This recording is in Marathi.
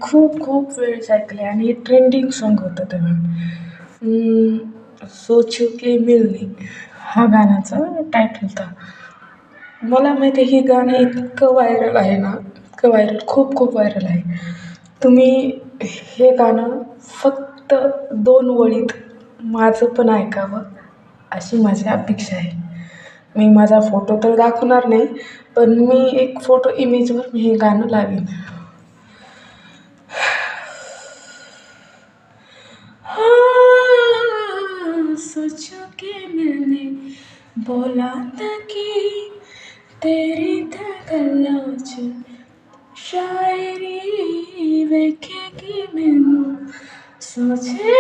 खूप खूप वेळेस ऐकले आणि ट्रेंडिंग सॉन्ग होतं तेव्हा. सोचो के मिलने हा गाण्याचा टायटल होता. मला माहिती आहे, हे गाणं इतकं व्हायरल आहे ना, इतकं व्हायरल, खूप खूप व्हायरल आहे. तुम्ही हे गाणं फक्त 2 वळीत माझं पण ऐकावं अशी माझी अपेक्षा आहे. मी माझा फोटो तर दाखवणार नाही, पण मी एक फोटो इमेजवर मी हे गाणं लावीन. हाँ, सोचो के मैंने बोला था कि तेरी गल्लों च शायरी वेखेगी मैनू सोचे